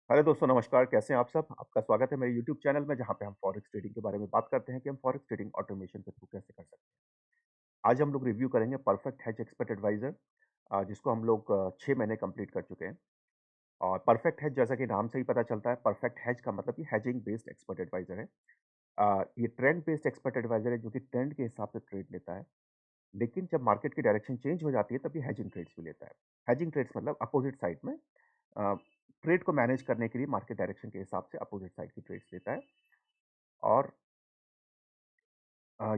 Hello दोस्तों नमस्कार, कैसे हैं आप सब? आपका स्वागत है मेरे यूट्यूब चैनल में जहाँ पे हम फॉरेक्स ट्रेडिंग के बारे में बात करते हैं कि हम फॉरेक्स ट्रेडिंग ऑटोमेशन के थ्रू कैसे कर सकते हैं। आज हम लोग रिव्यू करेंगे परफेक्ट हेज एक्सपर्ट एडवाइज़र जिसको हम लोग 6 महीने कंप्लीट कर चुके हैं। और परफेक्ट हेज जैसा कि नाम से ही पता चलता है, परफेक्ट हेज का मतलब कि हेजिंग बेस्ड एक्सपर्ट एडवाइज़र है। ये ट्रेंड बेस्ड एक्सपर्ट एडवाइज़र है जो कि ट्रेंड के हिसाब से ट्रेड लेता है। लेकिन जब मार्केट की डायरेक्शन चेंज हो जाती है तब ये हेजिंग ट्रेड्स भी लेता है। हेजिंग ट्रेड्स मतलब अपोज़िट साइड में अ, ट्रेड को मैनेज करने के लिए मार्केट डायरेक्शन के हिसाब से अपोज़िट साइड की ट्रेड्स लेता है। और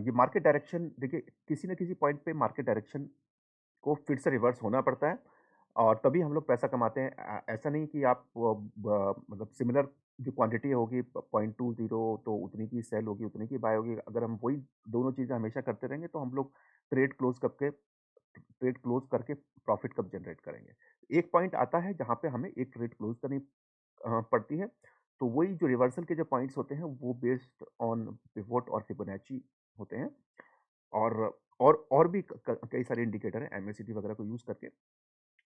ये मार्केट डायरेक्शन देखिए किसी न किसी पॉइंट पे मार्केट डायरेक्शन को फिर से रिवर्स होना पड़ता है और तभी हम लोग पैसा कमाते हैं। ऐसा नहीं कि आप मतलब सिमिलर जो क्वांटिटी होगी 0.20 तो उतनी की सेल होगी, उतनी की बाय होगी। अगर हम वही दोनों चीज़ें हमेशा करते रहेंगे तो हम लोग ट्रेड क्लोज़ करके प्रॉफ़िट कब जनरेट करेंगे। एक पॉइंट आता है जहाँ पे हमें एक ट्रेड क्लोज़ करनी पड़ती है। तो वही जो रिवर्सल के जो पॉइंट्स होते हैं वो बेस्ड ऑन पिवोट और फिबोनाची होते हैं। और और भी कई सारे इंडिकेटर हैं एमएसीडी वगैरह को यूज़ करके।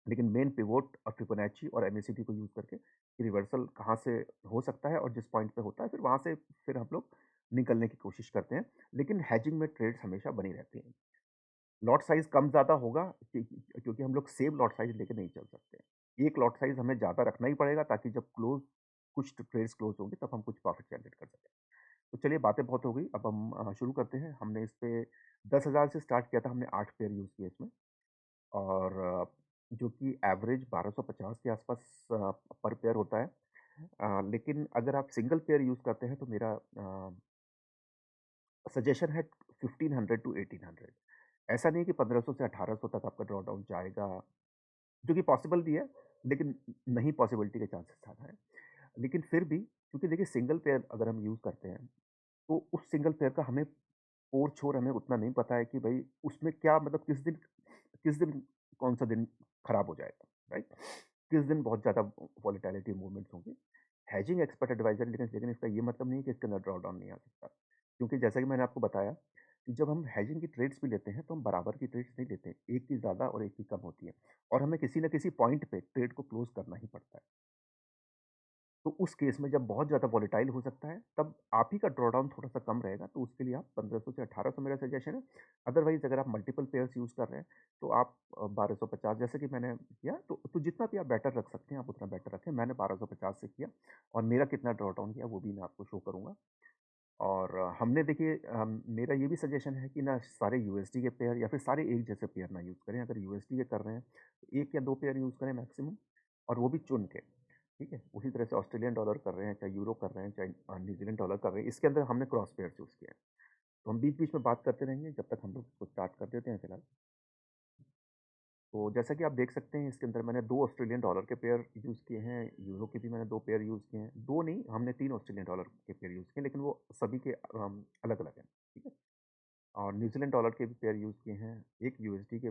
लेकिन मेन पिवोट और फिबोनाची और एमएसीडी को यूज़ करके रिवर्सल कहाँ से हो सकता है और जिस पॉइंट पे होता है फिर वहाँ से फिर हम लोग निकलने की कोशिश करते हैं। लेकिन हैजिंग में ट्रेड्स हमेशा बनी रहती हैं। लॉट साइज़ कम ज़्यादा होगा क्योंकि हम लोग सेम लॉट साइज़ लेके नहीं चल सकते। एक लॉट साइज़ हमें ज़्यादा रखना ही पड़ेगा ताकि जब कुछ ट्रेड्स क्लोज़ होंगे तब हम कुछ प्रॉफ़िट जनरेट कर सकें। तो चलिए बातें बहुत हो गई, अब हम शुरू करते हैं। हमने इस पे 10,000 से स्टार्ट किया था, हमने 8 पेयर यूज़ किए इसमें। और जो कि एवरेज 1250 के आसपास पर पेयर होता है। लेकिन अगर आप सिंगल पेयर यूज़ करते हैं तो मेरा सजेशन है 1500 टू 1800। ऐसा नहीं है कि 1500 से 1800 तक आपका ड्रॉ डाउन जाएगा, जो कि पॉसिबल भी है, लेकिन नहीं पॉसिबिलिटी के चांसेस ज़्यादा है। लेकिन फिर भी क्योंकि देखिए सिंगल पेयर अगर हम यूज़ करते हैं, तो उस सिंगल पेयर का हमें ओर-छोर हमें उतना नहीं पता है कि भई उसमें क्या मतलब किस दिन कौन-सा दिन खराब हो जाएगा, राइट? किस दिन बहुत ज़्यादा वॉलेटिलिटी मूवमेंट्स होंगी। हेजिंग एक्सपर्ट एडवाइज़र लेकिन लेकिन इसका ये मतलब नहीं है कि इसके अंदर ड्रॉ डाउन नहीं आ सकता। क्योंकि जैसा कि मैंने आपको बताया कि जब हम हेजिंग की ट्रेड्स भी लेते हैं, तो हम बराबर की ट्रेड्स नहीं लेते। एक की ज़्यादा और एक की कम होती है और हमें किसी न किसी पॉइंट पे ट्रेड को क्लोज़ करना ही पड़ता है। तो उस केस में जब बहुत ज़्यादा वॉलेटाइल हो सकता है, तब आप ही का ड्रॉडाउन थोड़ा-सा कम रहेगा, तो उसके लिए आप 1500 से 1800 मेरा सजेशन है। अदरवाइज़ अगर आप मल्टीपल पेयर्स यूज़ कर रहे हैं, तो आप 1250 जैसे कि मैंने किया, तो जितना भी आप बेटर रख सकते हैं, आप उतना बेटर रखें। मैंने 1250 से किया और मेरा कितना ड्रॉडाउन किया, वो भी मैं आपको शो करूँगा। और हमने देखिए मेरा ये भी सजेशन है कि ना सारे यूएसडी के पेयर या फिर सारे एक जैसे पेयर ना यूज़ करें। अगर यूएसडी के कर रहे हैं, तो 1 या 2 पेयर यूज़ करें मैक्सिमम और वो भी चुन के। ठीक है? उसी तरह से ऑस्ट्रेलियन डॉलर कर रहे हैं, चाहे यूरो कर रहे हैं, चाहे न्यूज़ीलैंड डॉलर कर रहे हैं, इसके अंदर हमने क्रॉस पेयर चूज़ किए हैं। तो हम बीच-बीच में बात करते रहेंगे जब तक हम लोग इसको स्टार्ट कर देते हैं फिलहाल। तो जैसा कि आप देख सकते हैं इसके अंदर मैंने 2 ऑस्ट्रेलियन डॉलर के पेयर यूज़ किए हैं, यूरो के भी मैंने 2 पेयर यूज़ किए हैं। 2 नहीं, हमने 3 ऑस्ट्रेलियन डॉलर के पेयर यूज़ किए, लेकिन वो सभी के अलग-अलग हैं। ठीक है? और न्यूज़ीलैंड डॉलर के भी पेयर यूज़ किए हैं, एक यूएसडी के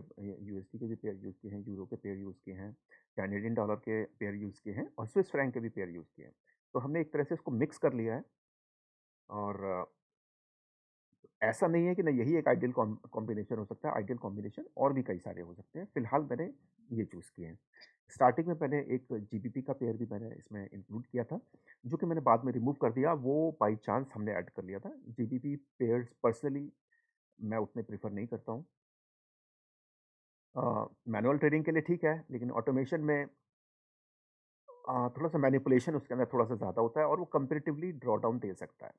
भी पेयर यूज़ किए हैं, यूरो के पेयर यूज़ किए हैं, कैनेडियन डॉलर के पेयर यूज़ किए हैं और स्विस फ्रैंक के भी पेयर यूज़ किए हैं। तो हमने एक तरह से इसको मिक्स कर लिया है और ऐसा नहीं है कि नहीं यही एक आइडियल कॉम्बिनेशन हो सकता है, आइडियल कॉम्बिनेशन और भी कई सारे हो सकते हैं। फिलहाल मैंने ये चूज़ किए हैं। स्टार्टिंग में मैंने एक जीबीपी का पेयर भी मैंने इसमें इंक्लूड किया था, जो कि मैंने बाद में रिमूव कर दिया, वो बाय चांस हमने ऐड कर लिया था। जीबीपी पेयर्स पर्सनली मैं उतने प्रेफ़र नहीं करता हूँ। मैनुअल ट्रेडिंग के लिए ठीक है, लेकिन ऑटोमेशन में थोड़ा-सा मैनिपुलेशन उसके अंदर थोड़ा-सा ज़्यादा होता है और वो कंपैरेटिवली ड्रॉ डाउन दे सकता है।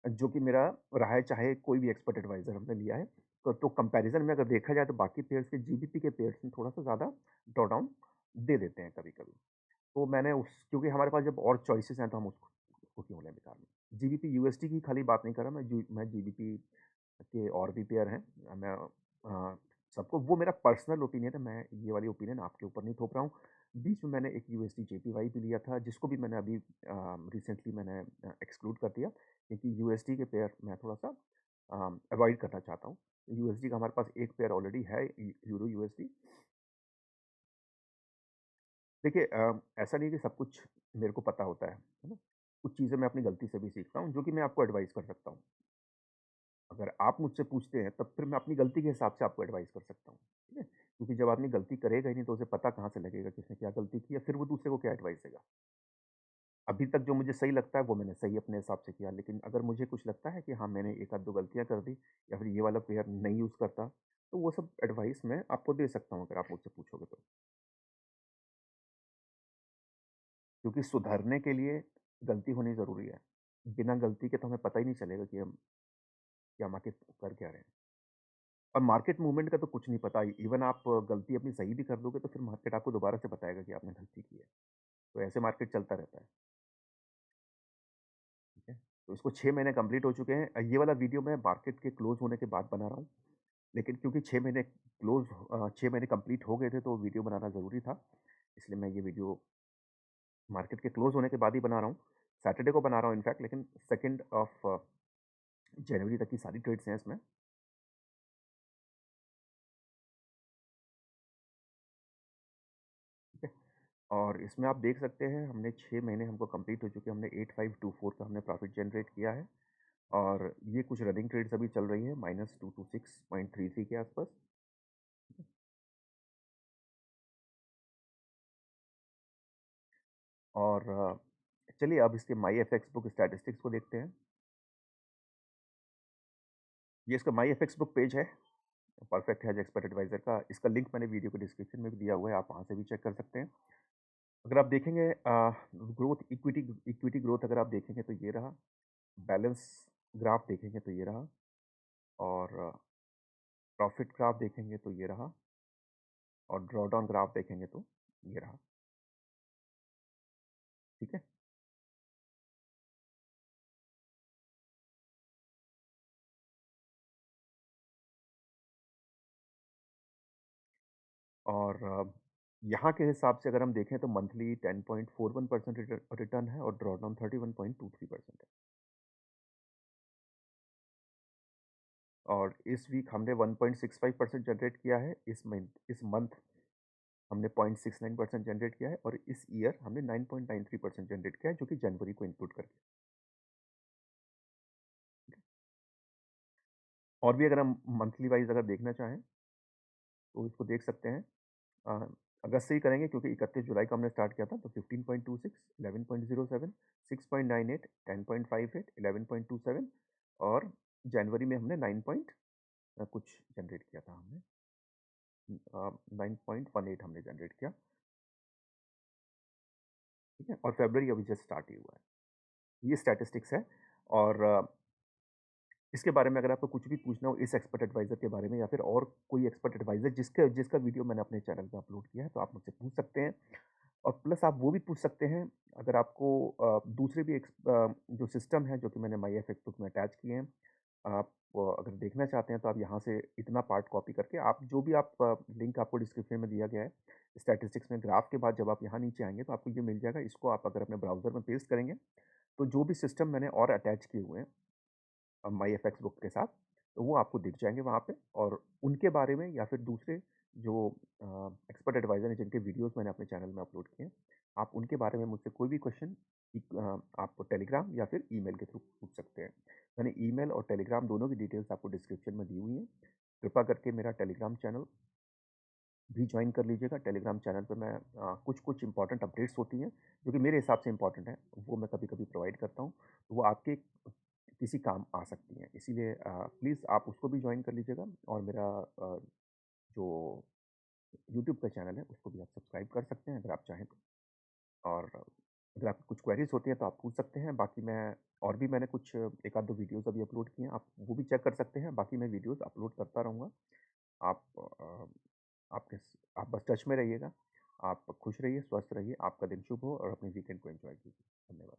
जो कि मेरा रहा है, चाहे कोई भी एक्सपर्ट एडवाइज़र हमने लिया है। तो कंपैरिज़न में अगर देखा जाए तो बाकी पेयर्स के जीबीपी के पेयर्स में थोड़ा-सा ज़्यादा ड्रॉ डाउन दे देते हैं कभी-कभी। तो मैंने उस क्योंकि हमारे पास जब और चॉइसेस हैं तो हम उसको क्यों लें बेकार में। जीबीपी यूएसडी की खाली बात नहीं कर रहा मैं जीबीपी के और भी पेयर हैं। मैं सबको वो मेरा पर्सनल ओपिनियन है, मैं ये वाली ओपिनियन आपके ऊपर नहीं थोप रहा हूँ। बीच में मैंने एक यूएसडी जेपीवाई भी लिया था, जिसको भी मैंने अभी रिसेंटली मैंने एक्सक्लूड कर दिया, क्योंकि यूएसडी के पेयर मैं थोड़ा-सा अवॉइड करना चाहता हूँ। यूएसडी का हमारे पास एक पेयर ऑलरेडी है, यूरो यूएसडी। देखिए ऐसा नहीं है कि सब कुछ मेरे को पता होता है ना? कुछ चीज़ें मैं अपनी गलती से भी सीखता हूँ, जो कि मैं आपको एडवाइस कर सकता हूँ। अगर आप मुझसे पूछते हैं, तब फिर मैं अपनी गलती के हिसाब से आपको एडवाइस कर सकता हूँ, ठीक है? क्योंकि जब आदमी गलती करेगा ही नहीं, तो उसे पता कहाँ से लगेगा कि उसने क्या गलती की है, फिर वो दूसरे को क्या एडवाइस देगा। अभी तक जो मुझे सही लगता है वो मैंने सही अपने हिसाब से किया, लेकिन अगर मुझे कुछ लगता है कि हाँ, मैंने 1 आध 2 गलतियाँ कर दी या फिर ये वाला पेयर नहीं यूज़ करता, तो वो सब एडवाइस मैं आपको दे सकता हूँ अगर आप मुझसे पूछोगे तो। क्योंकि सुधरने के लिए गलती होनी ज़रूरी है। बिना गलती के तो हमें पता ही नहीं चलेगा कि हम आखिर कर क्या रहे हैं। और मार्केट मूवमेंट का तो कुछ नहीं पता। इवन आप गलती अपनी सही भी कर दोगे तो फिर मार्केट आपको दोबारा से बताएगा कि आपने गलती की है। तो ऐसे मार्केट चलता रहता है, ठीक है? तो इसको 6 महीने कंप्लीट हो चुके हैं। ये वाला वीडियो मैं मार्केट के क्लोज़ होने के बाद बना रहा हूँ। लेकिन क्योंकि 6 महीने कंप्लीट हो गए थे तो वीडियो बनाना ज़रूरी था। इसलिए मैं ये वीडियो मार्केट के क्लोज़ होने के बाद ही बना रहा हूँ। सैटरडे को बना रहा हूँ इनफैक्ट, लेकिन 2nd ऑफ जनवरी तक की सारी ट्रेड्स हैं इसमें। ठीक है? और इसमें आप देख सकते हैं हमने 6 महीने हमको कंप्लीट हो चुके हैं। हमने 8524 का हमने प्रॉफ़िट जनरेट किया है और ये कुछ रनिंग ट्रेड्स अभी चल रही है -226.33 के आसपास। और चलिए अब इसके माई एफएक्स बुक स्टैटिस्टिक्स को देखते हैं। ये इसका माई एफएक्स बुक पेज है, परफेक्ट हेज एक्सपर्ट एडवाइज़र का। इसका लिंक मैंने वीडियो के डिस्क्रिप्शन में भी दिया हुआ है, आप वहाँ से भी चेक कर सकते हैं। अगर आप देखेंगे ग्रोथ इक्विटी इक्विटी ग्रोथ अगर आप देखेंगे तो ये रहा, बैलेंस ग्राफ देखेंगे तो ये रहा और प्रॉफिट ग्राफ देखेंगे तो ये रहा और ड्रॉडाउन ग्राफ देखेंगे तो ये रहा, ठीक है? और यहाँ के हिसाब से अगर हम देखें तो मंथली 10.41% रिटर्न है और ड्रॉडाउन 31.23% है। और इस वीक हमने 1.65% जनरेट किया है, इस मंथ हमने 0.69% जनरेट किया है और इस ईयर हमने 9.93% जनरेट किया है, जो कि जनवरी को इंक्लूड करके। और भी अगर हम मंथली वाइज़ अगर देखना चाहें, तो इसको देख सकते हैं। अ, अगस्त से ही करेंगे क्योंकि 31 जुलाई को हमने स्टार्ट किया था, तो 15.26, 11.07, 6.98, 10.58, 11.27 और जनवरी में हमने 9 पॉइंट कुछ जनरेट किया था हमने। 9.18 हमने जनरेट किया, ठीक है? और फरवरी अभी जस्ट स्टार्ट ही हुआ है। ये स्टैटिस्टिक्स है और इसके बारे में अगर आपको कुछ भी पूछना हो इस एक्सपर्ट एडवाइज़र के बारे में या फिर और कोई एक्सपर्ट एडवाइज़र जिसका जिसका वीडियो मैंने अपने चैनल पे अपलोड किया है, तो आप मुझसे पूछ सकते हैं। और प्लस आप वो भी पूछ सकते हैं अगर आपको दूसरे भी जो सिस्टम है जो कि मैंने माई एफ बुक में अटैच किए हैं, आप अगर देखना चाहते हैं तो आप यहाँ से इतना पार्ट कॉपी करके आप जो भी आप लिंक आपको डिस्क्रिप्शन में दिया गया है, स्टैटिस्टिक्स में ग्राफ के बाद जब आप यहाँ नीचे आएँगे तो आपको ये मिल जाएगा। इसको आप अगर अपने ब्राउज़र में पेस्ट करेंगे, तो जो भी सिस्टम मैंने और अटैच किए हुए हैं माई एफएक्स बुक के साथ, तो वो आपको दिख जाएँगे वहाँ पे और उनके बारे में या फिर दूसरे जो एक्सपर्ट एडवाइज़र हैं जिनके वीडियोज़ मैंने अपने चैनल में अपलोड किए हैं, आप उनके बारे में मुझसे कोई भी क्वेश्चन आप टेलीग्राम या फिर ईमेल के थ्रू पूछ सकते हैं। मैंने ईमेल और टेलीग्राम दोनों की डिटेल्स आपको डिस्क्रिप्शन में दी हुई हैं। कृपया करके मेरा टेलीग्राम चैनल भी जॉइन कर लीजिएगा। टेलीग्राम चैनल पे मैं कुछ-कुछ इम्पोर्टेंट अपडेट्स होती हैं, जो कि मेरे हिसाब से इम्पोर्टेंट हैं, वो मैं कभी-कभी प्रोवाइड करता हूँ। तो वो आपके किसी काम आ सकती हैं। इसीलिए प्लीज़ आप उसको भी जॉइन कर लीजिएगा और मेरा जो यूट्यूब का चैनल है, उसको भी आप सब्सक्राइब कर सकते हैं अगर आप चाहें तो। और अगर आपको कुछ क्वेरीज़ होती हैं, तो आप पूछ सकते हैं। बाकी मैं और भी मैंने कुछ 1 आध 2 वीडियोज़ अभी अपलोड किए हैं, आप वो भी चेक कर सकते हैं। बाकी मैं वीडियोज़ अपलोड करता रहूँगा। आप आप बस टच में रहिएगा। आप खुश रहिए, स्वस्थ रहिए, आपका दिन शुभ हो और अपने वीकेंड को एन्जॉय कीजिए। धन्यवाद।